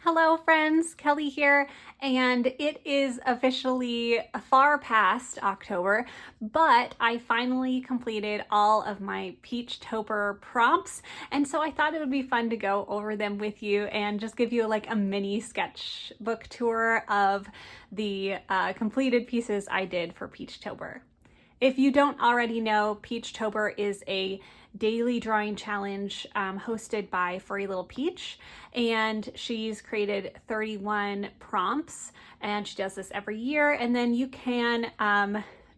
Hello friends, Kelly here, and it is officially far past October, but I finally completed all of my Peachtober prompts, and so I thought it would be fun to go over them with you and just give you like a mini sketchbook tour of the completed pieces I did for Peachtober. If you don't already know, Peachtober is a daily drawing challenge hosted by Furry Little Peach, and she's created 31 prompts, and she does this every year. And then you can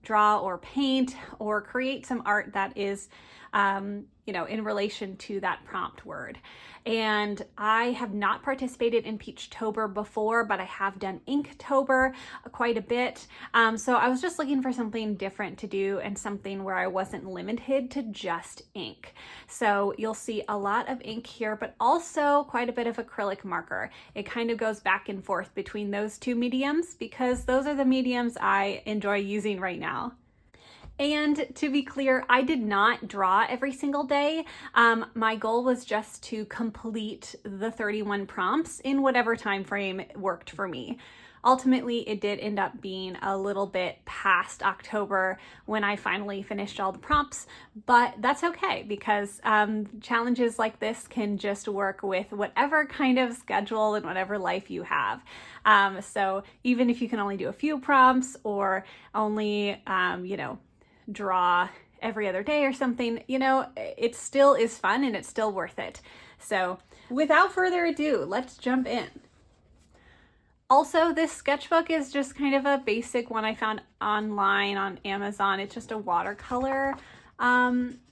draw or paint or create some art that is in relation to that prompt word. And I have not participated in Peachtober before, but I have done Inktober quite a bit. So I was just looking for something different to do and something where I wasn't limited to just ink. So you'll see a lot of ink here, but also quite a bit of acrylic marker. It kind of goes back and forth between those two mediums because those are the mediums I enjoy using right now. And to be clear, I did not draw every single day. My goal was just to complete the 31 prompts in whatever time frame worked for me. Ultimately, it did end up being a little bit past October when I finally finished all the prompts, but that's okay because challenges like this can just work with whatever kind of schedule and whatever life you have. So even if you can only do a few prompts or only, draw every other day or something, it still is fun and it's still worth it. So without further ado, let's jump in. Also, this sketchbook is just kind of a basic one I found online on Amazon. It's just a watercolor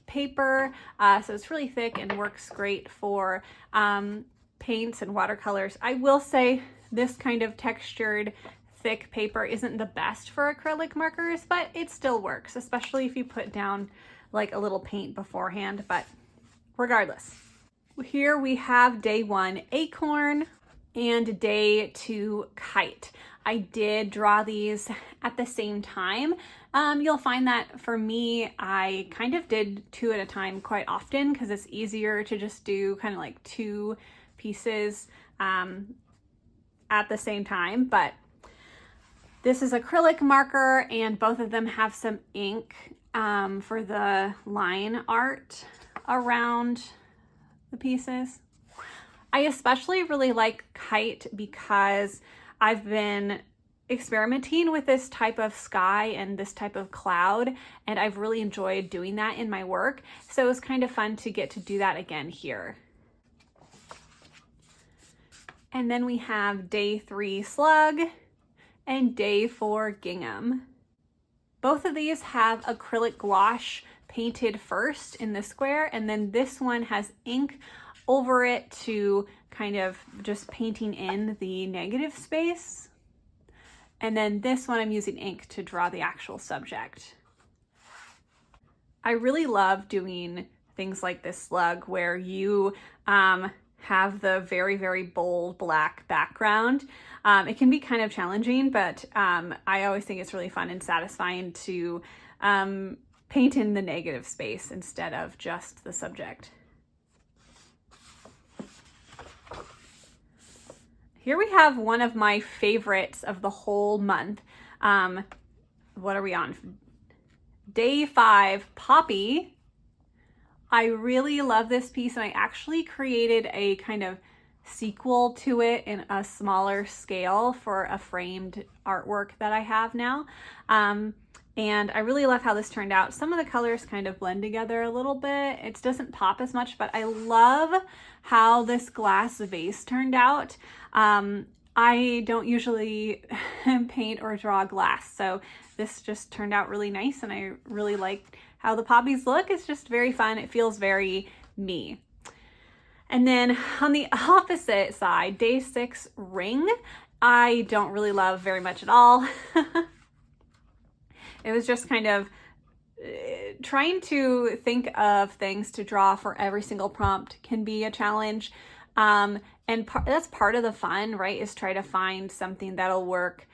paper, so it's really thick and works great for paints and watercolors. I will say this kind of textured thick paper isn't the best for acrylic markers, but it still works, especially if you put down like a little paint beforehand. But regardless, here we have day 1 acorn and day 2 kite. I did draw these at the same time. You'll find that for me, I kind of did 2 at a time quite often because it's easier to just do kind of like 2 pieces at the same time. But this is acrylic marker, and both of them have some ink for the line art around the pieces. I especially really like kite because I've been experimenting with this type of sky and this type of cloud, and I've really enjoyed doing that in my work. So it was kind of fun to get to do that again here. And then we have day 3 slug and day 4 gingham. Both of these have acrylic gouache painted first in the square, and then this one has ink over it to kind of just painting in the negative space. And then this one I'm using ink to draw the actual subject. I really love doing things like this slug where you have the very, very bold black background. It can be kind of challenging, but I always think it's really fun and satisfying to paint in the negative space instead of just the subject. Here we have one of my favorites of the whole month. What are we on? Day 5, Poppy. I really love this piece, and I actually created a kind of sequel to it in a smaller scale for a framed artwork that I have now. And I really love how this turned out. Some of the colors kind of blend together a little bit. It doesn't pop as much, but I love how this glass vase turned out. I don't usually paint or draw glass, so this just turned out really nice, and I really like how the poppies look. It's just very fun. It feels very me. And then on the opposite side, day 6 ring, I don't really love very much at all. It was just kind of trying to think of things to draw for every single prompt can be a challenge. And that's part of the fun, right? Is try to find something that'll work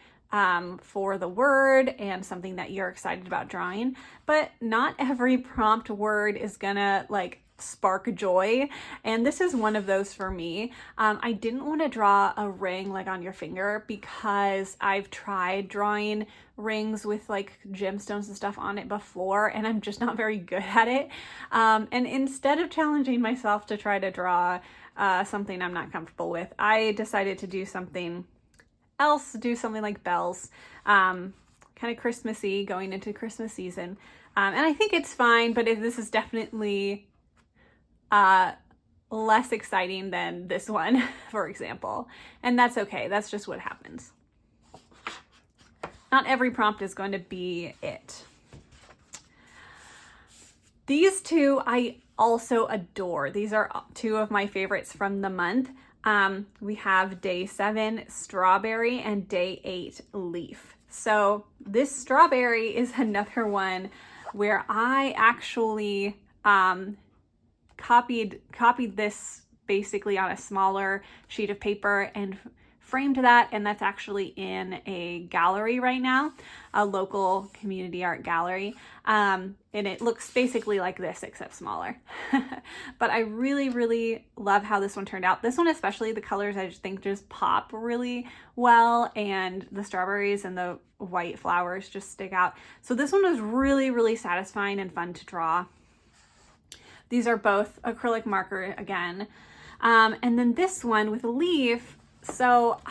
for the word and something that you're excited about drawing. But not every prompt word is gonna like spark joy, and this is one of those for me. I didn't want to draw a ring like on your finger because I've tried drawing rings with like gemstones and stuff on it before, and I'm just not very good at it. And instead of challenging myself to try to draw something I'm not comfortable with, I decided to do something else, do something like bells, kind of Christmassy, going into Christmas season. And I think it's fine, but this is definitely less exciting than this one, for example. And that's okay. That's just what happens. Not every prompt is going to be it. These two I also adore. These are two of my favorites from the month. We have day 7 strawberry and day 8 leaf. So this strawberry is another one where I actually copied this basically on a smaller sheet of paper and framed that, and that's actually in a gallery right now, a local community art gallery, and it looks basically like this except smaller. But I really love how this one turned out. This one especially, the colors I just think just pop really well, and the strawberries and the white flowers just stick out. So this one was really satisfying and fun to draw. These are both acrylic marker again. And then this one with a leaf. So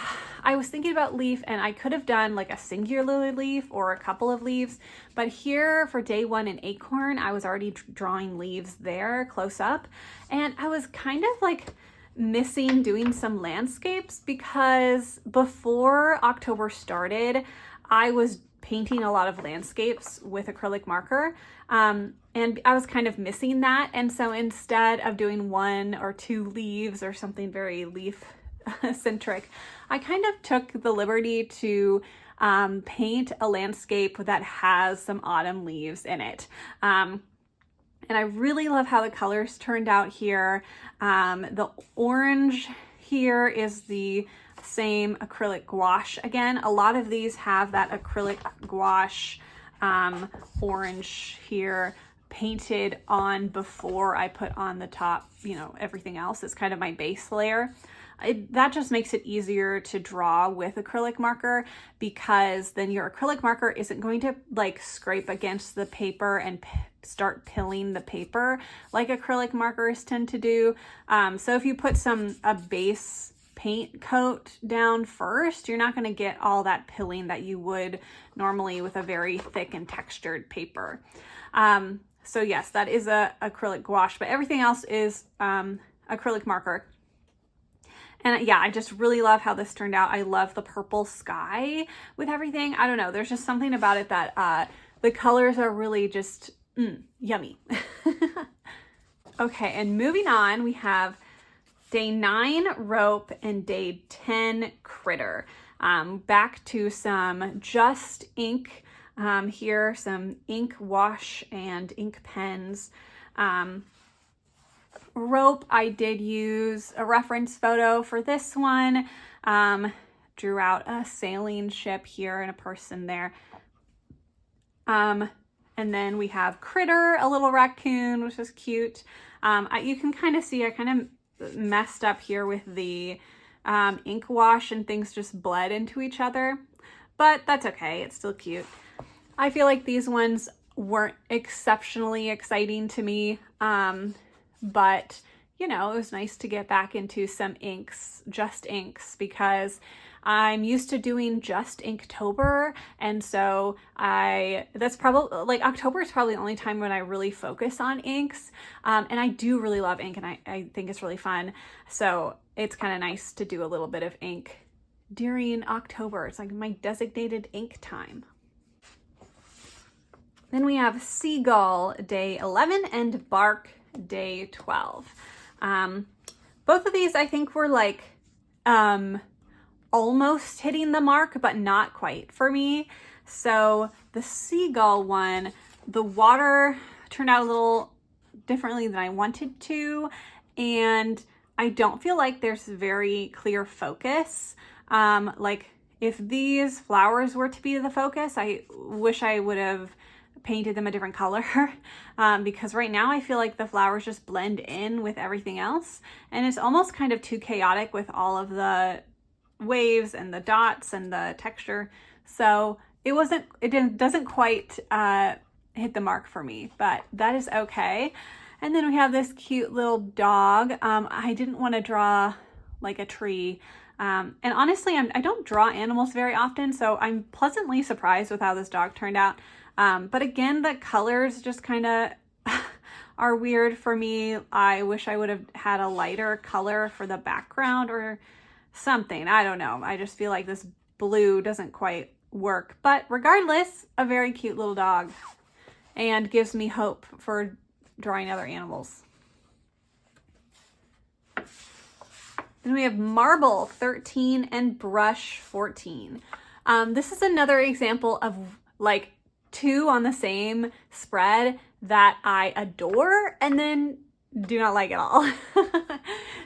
I was thinking about leaf, and I could have done like a singular leaf or a couple of leaves, but here for day 1 in acorn, I was already drawing leaves there close up, and I was kind of like missing doing some landscapes because before October started, I was painting a lot of landscapes with acrylic marker, and I was kind of missing that. And so instead of doing 1 or 2 leaves or something very leaf centric, I kind of took the liberty to paint a landscape that has some autumn leaves in it. And I really love how the colors turned out here. The orange here is the same acrylic gouache. Again, a lot of these have that acrylic gouache orange here painted on before I put on the top, everything else. It's kind of my base layer. That just makes it easier to draw with acrylic marker, because then your acrylic marker isn't going to like scrape against the paper and start pilling the paper like acrylic markers tend to do. So if you put a base paint coat down first, you're not going to get all that pilling that you would normally with a very thick and textured paper. So yes, that is a acrylic gouache, but everything else is acrylic marker. And yeah, I just really love how this turned out. I love the purple sky with everything. I don't know, there's just something about it that the colors are really just yummy. Okay, and moving on, we have day 9 rope and day 10 critter. Back to some just ink here, some ink wash and ink pens. Rope, I did use a reference photo for this one. Drew out a sailing ship here and a person there. And then we have critter, a little raccoon, which is cute. You can kind of see I kind of messed up here with the ink wash, and things just bled into each other, but that's okay. It's still cute. I feel like these ones weren't exceptionally exciting to me. But it was nice to get back into some inks, just inks, because I'm used to doing just Inktober. And so that's probably like October is probably the only time when I really focus on inks. And I do really love ink, and I think it's really fun. So it's kind of nice to do a little bit of ink during October. It's like my designated ink time. Then we have seagull day 11 and bark day 12. Both of these I think were like almost hitting the mark, but not quite for me. So the seagull one, the water turned out a little differently than I wanted to, and I don't feel like there's very clear focus. Like if these flowers were to be the focus, I wish I would have painted them a different color because right now I feel like the flowers just blend in with everything else, and it's almost kind of too chaotic with all of the waves and the dots and the texture. So it doesn't quite hit the mark for me, but that is okay. And then we have this cute little dog. I didn't want to draw like a tree. And honestly, I don't draw animals very often, so I'm pleasantly surprised with how this dog turned out. But again, the colors just kind of are weird for me. I wish I would have had a lighter color for the background or something. I don't know. I just feel like this blue doesn't quite work. But regardless, a very cute little dog and gives me hope for drawing other animals. Then we have Marble 13 and Brush 14. This is another example of like two on the same spread that I adore and then do not like at all.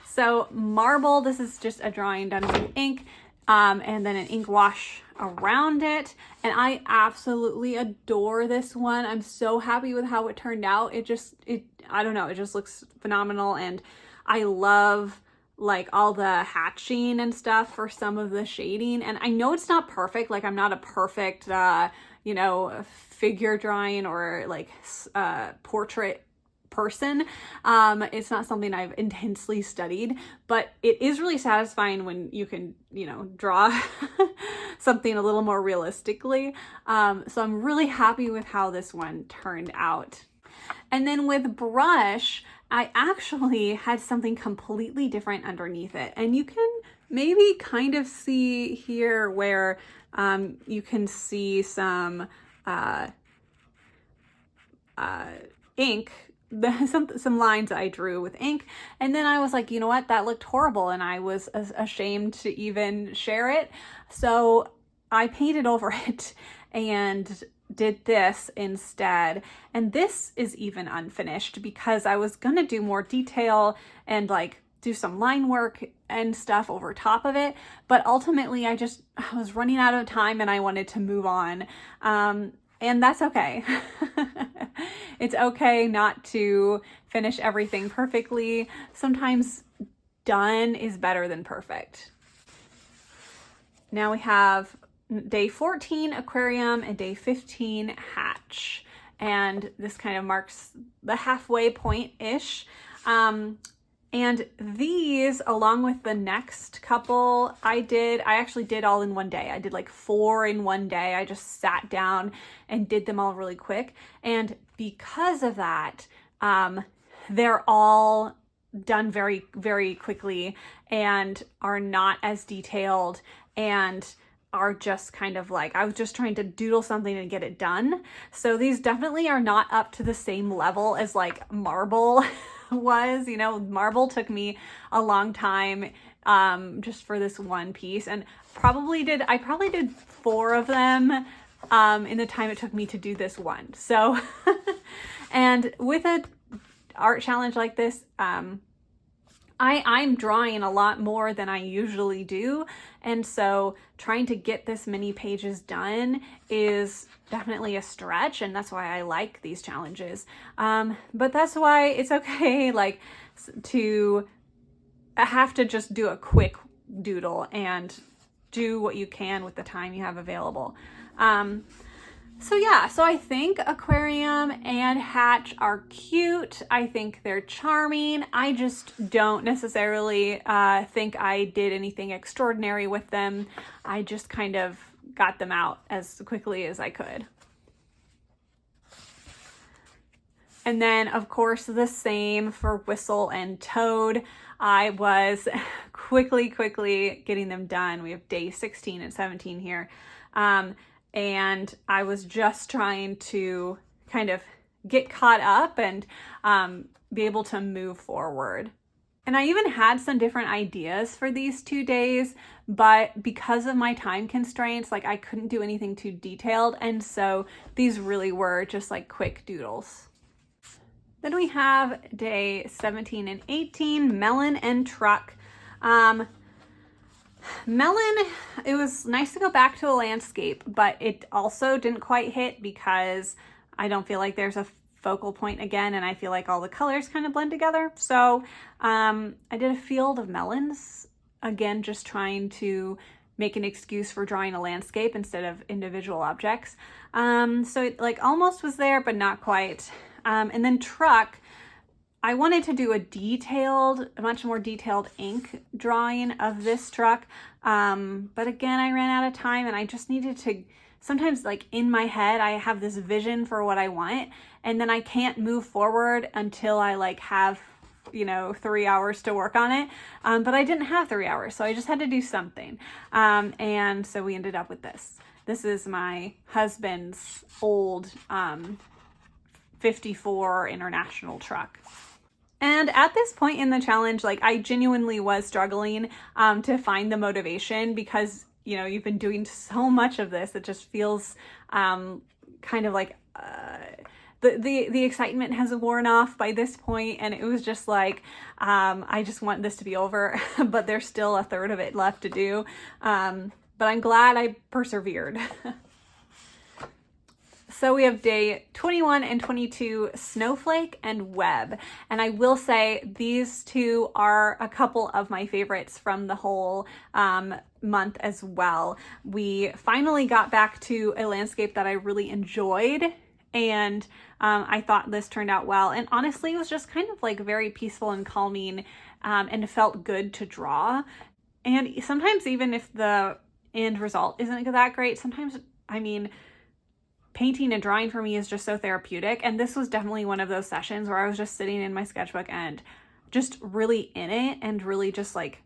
So Marble, this is just a drawing done with ink and then an ink wash around it. And I absolutely adore this one. I'm so happy with how it turned out. I don't know, it just looks phenomenal. And I love like all the hatching and stuff for some of the shading. And I know it's not perfect. Like I'm not a perfect, figure drawing or like portrait person. It's not something I've intensely studied, but it is really satisfying when you can, draw something a little more realistically. So I'm really happy with how this one turned out. And then with brush, I actually had something completely different underneath it. And you can maybe kind of see here where you can see some ink, some lines I drew with ink. And then I was like, you know what, that looked horrible. And I was ashamed to even share it. So I painted over it and did this instead. And this is even unfinished because I was gonna do more detail and like do some line work and stuff over top of it. But ultimately I was running out of time and I wanted to move on. And that's okay. It's okay not to finish everything perfectly. Sometimes done is better than perfect. Now we have day 14 aquarium and day 15 hatch, and this kind of marks the halfway point-ish. And these, along with the next couple I actually did all in one day. I did like 4 in one day. I just sat down and did them all really quick. And because of that, they're all done very, very quickly and are not as detailed and are just kind of like, I was just trying to doodle something and get it done. So these definitely are not up to the same level as like Marble was. Marble took me a long time just for this one piece, and I probably did 4 of them in the time it took me to do this one. So and with a art challenge like this, I'm drawing a lot more than I usually do. And so trying to get this many pages done is definitely a stretch. And that's why I like these challenges. But that's why it's okay, like, to have to just do a quick doodle and do what you can with the time you have available. So I think aquarium and hatch are cute. I think they're charming. I just don't necessarily think I did anything extraordinary with them. I just kind of got them out as quickly as I could. And then, of course, the same for Whistle and Toad. I was quickly getting them done. We have day 16 and 17 here. And I was just trying to kind of get caught up and be able to move forward. And I even had some different ideas for these 2 days, but because of my time constraints, like I couldn't do anything too detailed. And so these really were just like quick doodles. Then we have day 17 and 18, Melon and Truck. Melon, it was nice to go back to a landscape, but it also didn't quite hit because I don't feel like there's a focal point again, and I feel like all the colors kind of blend together. So I did a field of melons, again, just trying to make an excuse for drawing a landscape instead of individual objects. So it like almost was there, but not quite. And then truck, I wanted to do a much more detailed ink drawing of this truck. But again, I ran out of time, and I just needed to, sometimes like in my head, I have this vision for what I want, and then I can't move forward until I like have, 3 hours to work on it. But I didn't have 3 hours, so I just had to do something. And so we ended up with this. This is my husband's old 54 International truck. And at this point in the challenge, like I genuinely was struggling to find the motivation, because, you've been doing so much of this. It just feels kind of like the excitement has worn off by this point, and it was just like, I just want this to be over, but there's still a third of it left to do. But I'm glad I persevered. So we have day 21 and 22, Snowflake and Web. And I will say these two are a couple of my favorites from the whole month as well. We finally got back to a landscape that I really enjoyed, and I thought this turned out well. And honestly, it was just kind of like very peaceful and calming, and it felt good to draw. And sometimes even if the end result isn't that great, sometimes, painting and drawing for me is just so therapeutic. And this was definitely one of those sessions where I was just sitting in my sketchbook and just really in it, and really just like,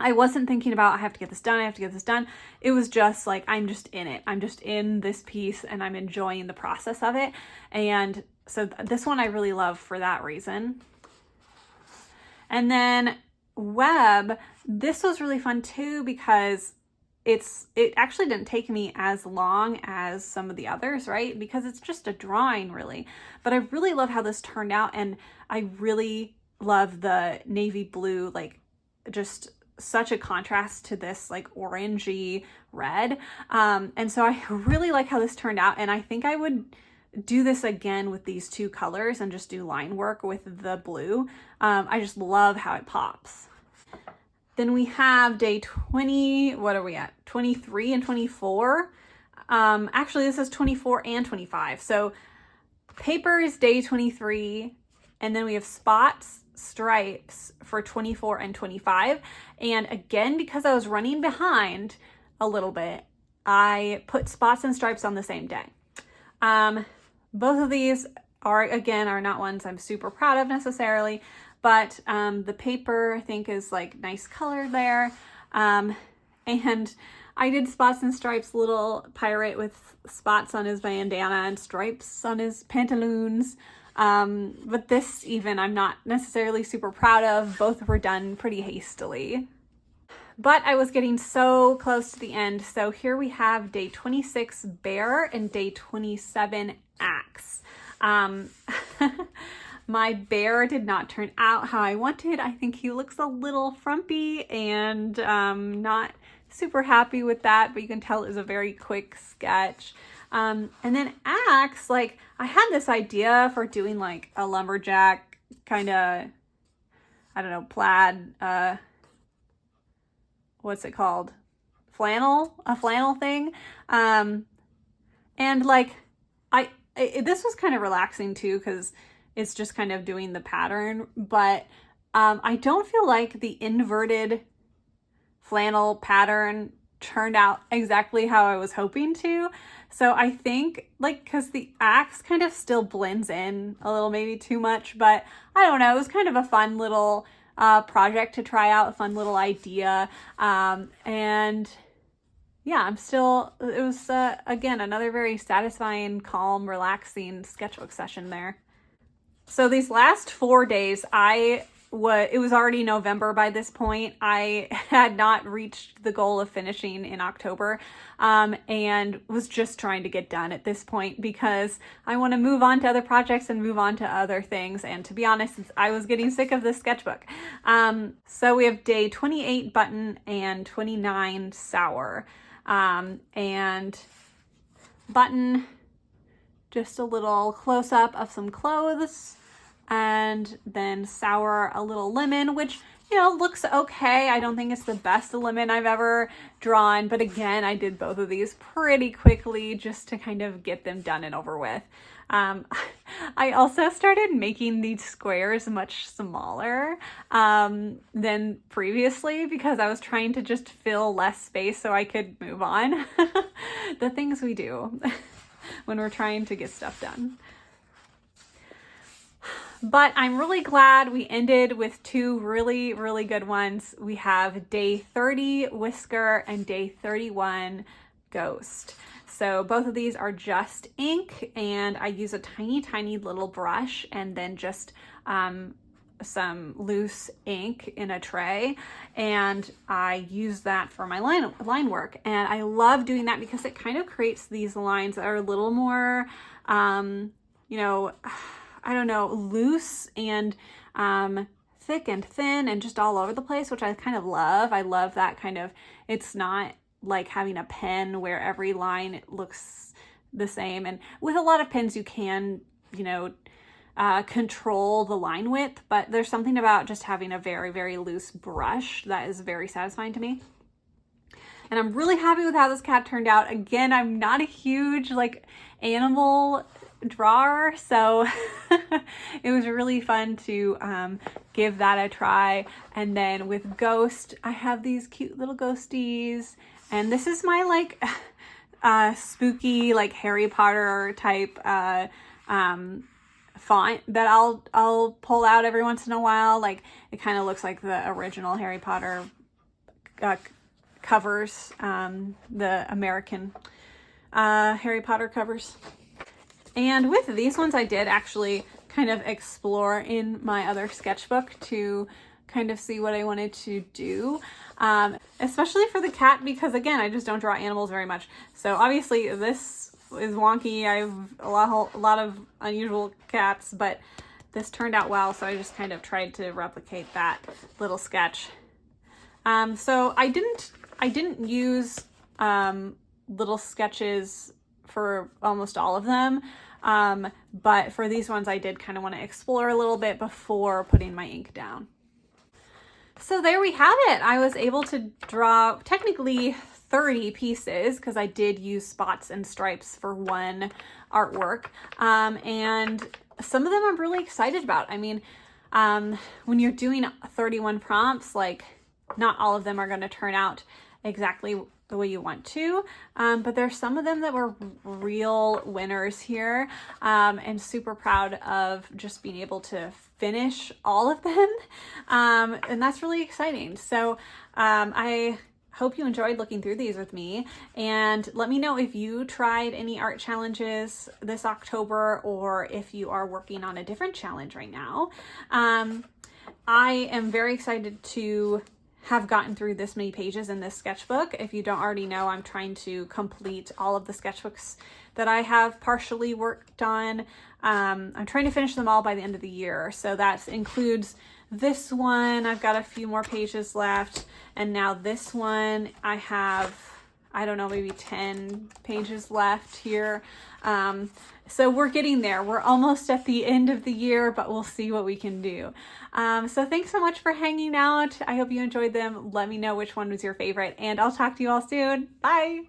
I wasn't thinking about, I have to get this done. It was just like, I'm just in it. I'm just in this piece, and I'm enjoying the process of it. And so this one I really love for that reason. And then Web, this was really fun too, because it actually didn't take me as long as some of the others, right? Because it's just a drawing really. But I really love how this turned out, and I really love the navy blue, like just such a contrast to this like orangey red. And so I really like how this turned out, and I think I would do this again with these two colors and just do line work with the blue. I just love how it pops. Then we have day 20, what are we at? 23 and 24. Actually, this is 24 and 25. So paper is day 23, and then we have stripes for 24 and 25. And again, because I was running behind a little bit, I put spots and stripes on the same day. Both of these are not ones I'm super proud of necessarily, but the paper I think is like nice color there. And I did spots and stripes, little pirate with spots on his bandana and stripes on his pantaloons. But this even I'm not necessarily super proud of. Both were done pretty hastily. But I was getting so close to the end. So here we have day 26 bear and day 27 axe. My bear did not turn out how I wanted. I think he looks a little frumpy, and not super happy with that, but you can tell it was a very quick sketch. And then axe, like I had this idea for doing like a lumberjack kind of, I don't know, plaid, what's it called? A flannel thing. And like, this was kind of relaxing too, because it's just kind of doing the pattern, but I don't feel like the inverted flannel pattern turned out exactly how I was hoping to. So I think like, because the axe kind of still blends in a little, maybe too much, but I don't know, it was kind of a fun little project to try out, a fun little idea. And yeah, it was again, another very satisfying, calm, relaxing sketchbook session there. So these last 4 days, it was already November by this point. I had not reached the goal of finishing in October, and was just trying to get done at this point because I want to move on to other projects and move on to other things. And to be honest, I was getting sick of this sketchbook. So we have day 28 button and 29 sour. And button, just a little close-up of some clothes, and then sour a little lemon, which, you know, looks okay. I don't think it's the best lemon I've ever drawn, but again, I did both of these pretty quickly just to kind of get them done and over with. I also started making these squares much smaller than previously because I was trying to just fill less space so I could move on. The things we do when we're trying to get stuff done. But I'm really glad we ended with two really, really good ones. We have day 30 Whisker and day 31 Ghost. So both of these are just ink, and I use a tiny, tiny little brush and then just some loose ink in a tray, and I use that for my line work. And I love doing that because it kind of creates these lines that are a little more, you know, I don't know, loose and thick and thin and just all over the place, which I kind of love. I love that kind of, it's not like having a pen where every line looks the same. And with a lot of pens, you can, you know, control the line width, but there's something about just having a very, very loose brush that is very satisfying to me. And I'm really happy with how this cat turned out. Again, I'm not a huge like animal drawer, so it was really fun to give that a try. And then with Ghost, I have these cute little ghosties, and this is my like spooky like Harry Potter type font that I'll pull out every once in a while. Like it kind of looks like the original Harry Potter covers, the American Harry Potter covers. And with these ones, I did actually kind of explore in my other sketchbook to kind of see what I wanted to do, especially for the cat, because again, I just don't draw animals very much. So obviously this is wonky. I have a lot of unusual cats, but this turned out well, so I just kind of tried to replicate that little sketch. So I didn't use little sketches for almost all of them. But for these ones, I did kind of want to explore a little bit before putting my ink down. So there we have it. I was able to draw technically 30 pieces because I did use spots and stripes for one artwork. And some of them I'm really excited about. I mean, when you're doing 31 prompts, like not all of them are going to turn out exactly the way you want to, but there's some of them that were real winners here, and super proud of just being able to finish all of them, and that's really exciting. So I hope you enjoyed looking through these with me, and let me know if you tried any art challenges this October or if you are working on a different challenge right now. I am very excited to have gotten through this many pages in this sketchbook. If you don't already know, I'm trying to complete all of the sketchbooks that I have partially worked on. I'm trying to finish them all by the end of the year. So that includes this one. I've got a few more pages left. And now this one, I have, I don't know, maybe 10 pages left here. So we're getting there. We're almost at the end of the year, but we'll see what we can do. So thanks so much for hanging out. I hope you enjoyed them. Let me know which one was your favorite, and I'll talk to you all soon. Bye.